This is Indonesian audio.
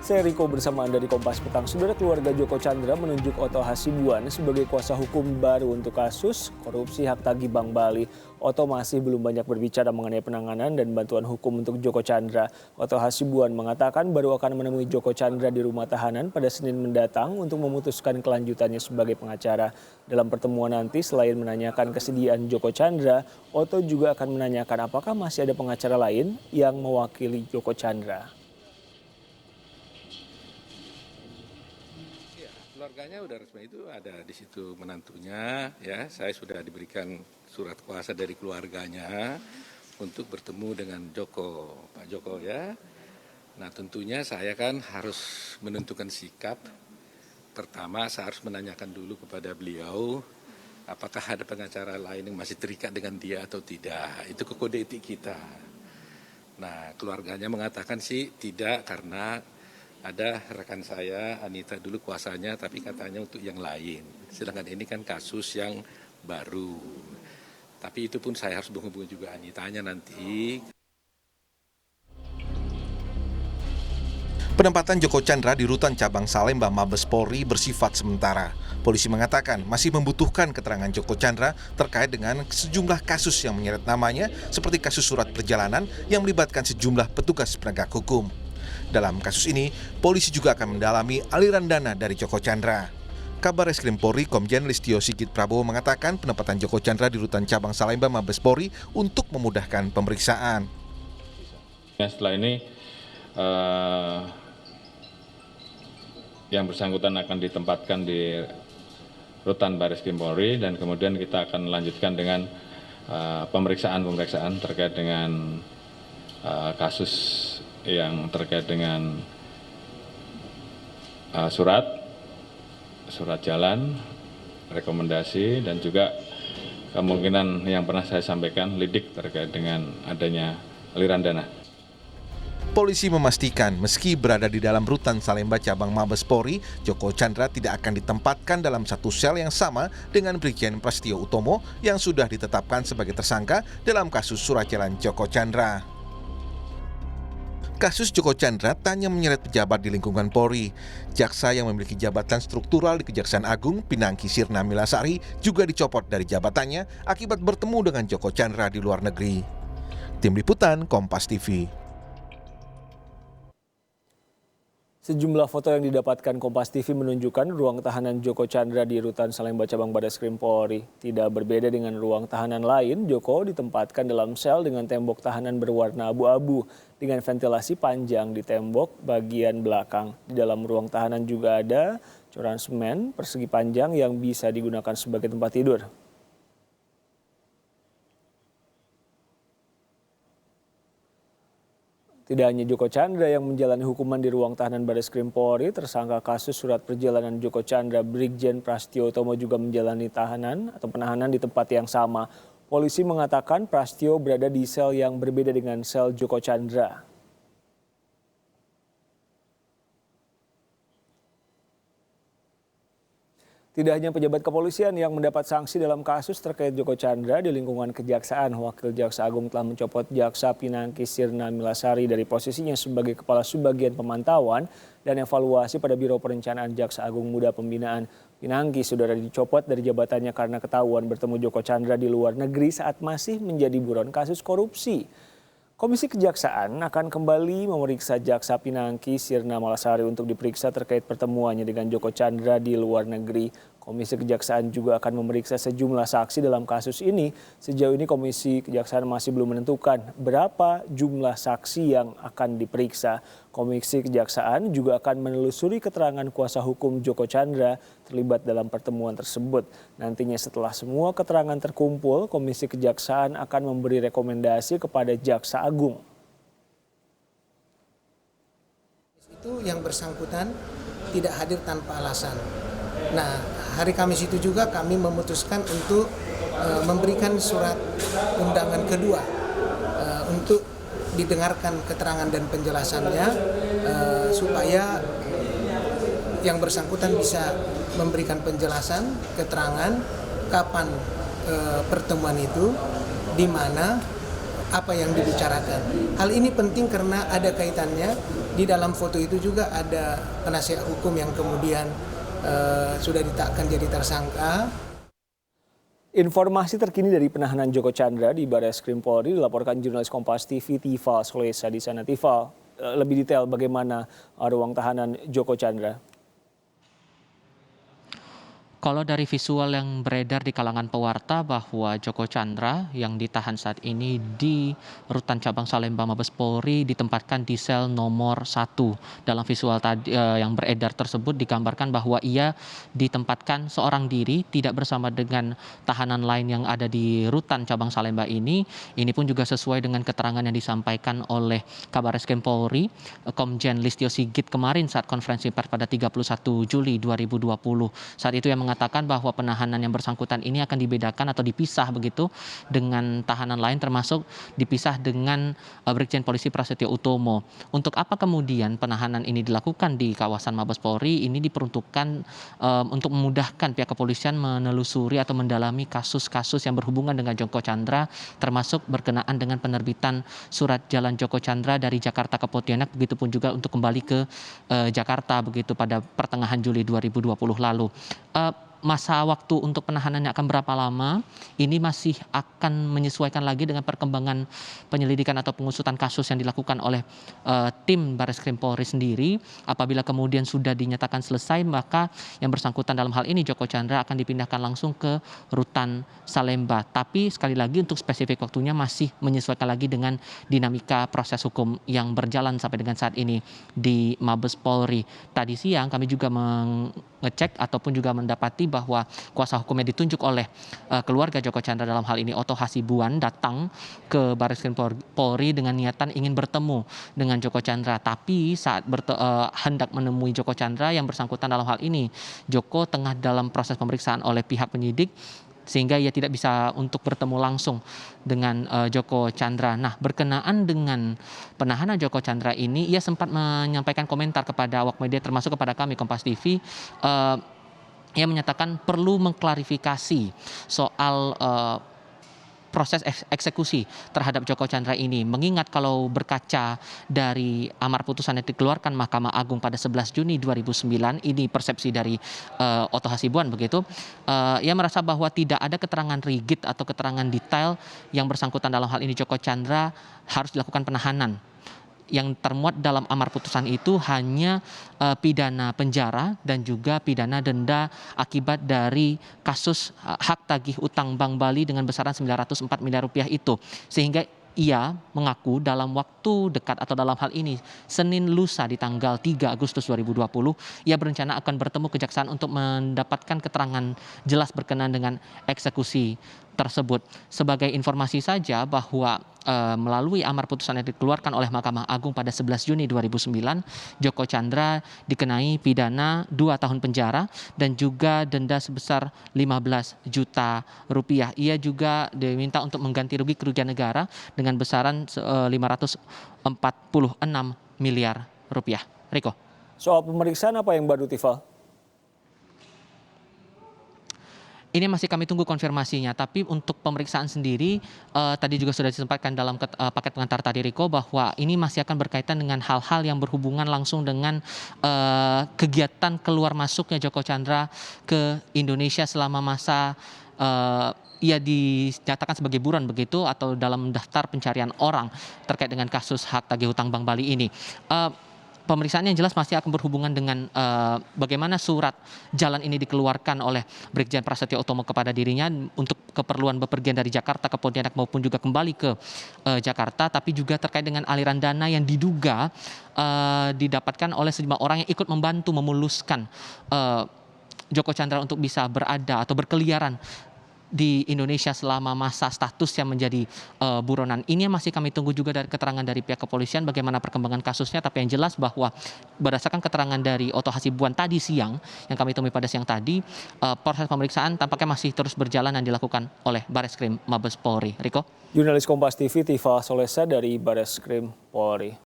Saya Riko bersama Anda di Kompas Petang. Saudara, keluarga Joko Chandra menunjuk Otto Hasibuan sebagai kuasa hukum baru untuk kasus korupsi hak tagih Bank Bali. Otto masih belum banyak berbicara mengenai penanganan dan bantuan hukum untuk Joko Chandra. Otto Hasibuan mengatakan baru akan menemui Joko Chandra di rumah tahanan pada Senin mendatang untuk memutuskan kelanjutannya sebagai pengacara. Dalam pertemuan nanti, selain menanyakan kesediaan Joko Chandra, Otto juga akan menanyakan apakah masih ada pengacara lain yang mewakili Joko Chandra. Keluarganya udah resmi, itu ada di situ menantunya, ya. Saya sudah diberikan surat kuasa dari keluarganya untuk bertemu dengan Pak Joko, ya. Nah, tentunya saya kan harus menentukan sikap. Pertama, saya harus menanyakan dulu kepada beliau apakah ada pengacara lain yang masih terikat dengan dia atau tidak. Itu kode etik kita. Nah, keluarganya mengatakan sih tidak, karena ada rekan saya, Anita, dulu kuasanya, tapi katanya untuk yang lain. Sedangkan ini kan kasus yang baru. Tapi itu pun saya harus menghubungi juga Anitanya nanti. Penempatan Joko Chandra di Rutan Cabang Salemba Mabes Polri bersifat sementara. Polisi mengatakan masih membutuhkan keterangan Joko Chandra terkait dengan sejumlah kasus yang menyeret namanya, seperti kasus surat perjalanan yang melibatkan sejumlah petugas penegak hukum. Dalam kasus ini, polisi juga akan mendalami aliran dana dari Joko Chandra. Kabar Reskrim Polri Komjen Listio Sigit Prabowo mengatakan penempatan Joko Chandra di Rutan Cabang Salemba Mabes Polri untuk memudahkan pemeriksaan. Setelah ini yang bersangkutan akan ditempatkan di Rutan Bareskrim Polri, dan kemudian kita akan melanjutkan dengan pemeriksaan terkait dengan kasus yang terkait dengan surat jalan, rekomendasi, dan juga kemungkinan yang pernah saya sampaikan, lidik terkait dengan adanya aliran dana. Polisi memastikan meski berada di dalam Rutan Salemba Cabang Mabes Polri, Joko Chandra tidak akan ditempatkan dalam satu sel yang sama dengan Brigjen Prasetyo Utomo yang sudah ditetapkan sebagai tersangka dalam kasus surat jalan Joko Chandra. Kasus Joko Chandra tak hanya menyeret pejabat di lingkungan Polri. Jaksa yang memiliki jabatan struktural di Kejaksaan Agung, Pinangki Sirna Milasari, juga dicopot dari jabatannya akibat bertemu dengan Joko Chandra di luar negeri. Tim Liputan Kompas TV. Sejumlah foto yang didapatkan Kompas TV menunjukkan ruang tahanan Joko Chandra di Rutan Salemba Cabang Bareskrim Polri. Tidak berbeda dengan ruang tahanan lain, Joko ditempatkan dalam sel dengan tembok tahanan berwarna abu-abu dengan ventilasi panjang di tembok bagian belakang. Di dalam ruang tahanan juga ada coran semen persegi panjang yang bisa digunakan sebagai tempat tidur. Tidak hanya Joko Chandra yang menjalani hukuman di ruang tahanan Bareskrim Polri, tersangka kasus surat perjalanan Joko Chandra, Brigjen Prasetyo Utomo juga menjalani tahanan atau penahanan di tempat yang sama. Polisi mengatakan Prasetyo berada di sel yang berbeda dengan sel Joko Chandra. Tidak hanya pejabat kepolisian yang mendapat sanksi dalam kasus terkait Joko Chandra, di lingkungan Kejaksaan, Wakil Jaksa Agung telah mencopot Jaksa Pinangki Sirna Milasari dari posisinya sebagai Kepala Subbagian Pemantauan dan Evaluasi pada Biro Perencanaan Jaksa Agung Muda Pembinaan. Pinangki saudara dicopot dari jabatannya karena ketahuan bertemu Joko Chandra di luar negeri saat masih menjadi buron kasus korupsi. Komisi Kejaksaan akan kembali memeriksa Jaksa Pinangki Sirna Milasari untuk diperiksa terkait pertemuannya dengan Joko Chandra di luar negeri. Komisi Kejaksaan juga akan memeriksa sejumlah saksi dalam kasus ini. Sejauh ini Komisi Kejaksaan masih belum menentukan berapa jumlah saksi yang akan diperiksa. Komisi Kejaksaan juga akan menelusuri keterangan kuasa hukum Joko Chandra terlibat dalam pertemuan tersebut. Nantinya setelah semua keterangan terkumpul, Komisi Kejaksaan akan memberi rekomendasi kepada Jaksa Agung. Itu yang bersangkutan tidak hadir tanpa alasan. Nah, hari Kamis itu juga kami memutuskan untuk memberikan surat undangan kedua untuk didengarkan keterangan dan penjelasannya supaya yang bersangkutan bisa memberikan penjelasan, keterangan kapan pertemuan itu, di mana, apa yang dibicarakan. Hal ini penting karena ada kaitannya Di dalam foto itu juga ada penasihat hukum yang kemudian sudah ditetapkan jadi tersangka. Informasi terkini dari penahanan Joko Chandra di Barreskrim Polri dilaporkan jurnalis Kompas TV Tiva Solesa di sana. Tiva, lebih detail bagaimana ruang tahanan Joko Chandra? Kalau dari visual yang beredar di kalangan pewarta bahwa Joko Chandra yang ditahan saat ini di Rutan Cabang Salemba Mabes Polri ditempatkan di sel nomor 1. Dalam visual tadi yang beredar tersebut digambarkan bahwa ia ditempatkan seorang diri tidak bersama dengan tahanan lain yang ada di Rutan Cabang Salemba ini. Ini pun juga sesuai dengan keterangan yang disampaikan oleh Kabareskrim Polri Komjen Listio Sigit kemarin saat konferensi pers pada 31 Juli 2020. Saat itu yang mengatakan bahwa penahanan yang bersangkutan ini akan dibedakan atau dipisah begitu dengan tahanan lain, termasuk dipisah dengan Brigjen Polisi Prasetyo Utomo. Untuk apa kemudian penahanan ini dilakukan di kawasan Mabes Polri? Ini diperuntukkan untuk memudahkan pihak kepolisian menelusuri atau mendalami kasus-kasus yang berhubungan dengan Joko Chandra, termasuk berkenaan dengan penerbitan surat jalan Joko Chandra dari Jakarta ke Pontianak, begitupun juga untuk kembali ke Jakarta begitu pada pertengahan Juli 2020 lalu. Masa waktu untuk penahanannya akan berapa lama? Ini masih akan menyesuaikan lagi dengan perkembangan penyelidikan atau pengusutan kasus yang dilakukan oleh tim Barreskrim Polri sendiri. Apabila kemudian sudah dinyatakan selesai, maka yang bersangkutan dalam hal ini Joko Chandra akan dipindahkan langsung ke Rutan Salemba. Tapi sekali lagi untuk spesifik waktunya masih menyesuaikan lagi dengan dinamika proses hukum yang berjalan sampai dengan saat ini di Mabes Polri. Tadi siang kami juga mengecek ataupun juga mendapati bahwa kuasa hukumnya ditunjuk oleh keluarga Joko Chandra dalam hal ini Oto Hasibuan datang ke Barreskrim Polri dengan niatan ingin bertemu dengan Joko Chandra. Tapi saat hendak menemui Joko Chandra, yang bersangkutan dalam hal ini Joko tengah dalam proses pemeriksaan oleh pihak penyidik, sehingga ia tidak bisa untuk bertemu langsung dengan Joko Chandra. Nah, berkenaan dengan penahanan Joko Chandra ini, ia sempat menyampaikan komentar kepada awak media, termasuk kepada kami Kompas TV. Ia menyatakan perlu mengklarifikasi soal proses eksekusi terhadap Joko Chandra ini, mengingat kalau berkaca dari amar putusan yang dikeluarkan Mahkamah Agung pada 11 Juni 2009, ini persepsi dari Oto Hasibuan begitu, ia merasa bahwa tidak ada keterangan rigid atau keterangan detail yang bersangkutan dalam hal ini Joko Chandra harus dilakukan penahanan. Yang termuat dalam amar putusan itu hanya pidana penjara dan juga pidana denda akibat dari kasus hak tagih utang Bank Bali dengan besaran 904 miliar rupiah itu. Sehingga ia mengaku dalam waktu dekat atau dalam hal ini Senin lusa di tanggal 3 Agustus 2020 ia berencana akan bertemu kejaksaan untuk mendapatkan keterangan jelas berkenaan dengan eksekusi tersebut. Sebagai informasi saja bahwa melalui amar putusan yang dikeluarkan oleh Mahkamah Agung pada 11 Juni 2009, Joko Chandra dikenai pidana 2 tahun penjara dan juga denda sebesar 15 juta rupiah. Ia juga diminta untuk mengganti rugi kerugian negara dengan besaran 546 miliar rupiah. Riko. Soal pemeriksaan apa yang baru, Tiva? Ini masih kami tunggu konfirmasinya, tapi untuk pemeriksaan sendiri tadi juga sudah disampaikan dalam paket pengantar tadi Riko, bahwa ini masih akan berkaitan dengan hal-hal yang berhubungan langsung dengan kegiatan keluar masuknya Joko Chandra ke Indonesia selama masa ia dinyatakan sebagai buron begitu atau dalam daftar pencarian orang terkait dengan kasus hak tagih hutang Bank Bali ini. Pemeriksaan yang jelas masih akan berhubungan dengan bagaimana surat jalan ini dikeluarkan oleh Brigjen Prasetyo Utomo kepada dirinya untuk keperluan bepergian dari Jakarta ke Pontianak maupun juga kembali ke Jakarta, tapi juga terkait dengan aliran dana yang diduga didapatkan oleh sejumlah orang yang ikut membantu memuluskan Joko Chandra untuk bisa berada atau berkeliaran di Indonesia selama masa statusnya menjadi buronan. Ini yang masih kami tunggu juga dari keterangan dari pihak kepolisian bagaimana perkembangan kasusnya, tapi yang jelas bahwa berdasarkan keterangan dari Oto Hasibuan tadi siang yang kami temui pada siang tadi, proses pemeriksaan tampaknya masih terus berjalan dan dilakukan oleh Barreskrim Mabes Polri. Riko. Jurnalis Kompas TV Tiva Solesa dari Barreskrim Polri.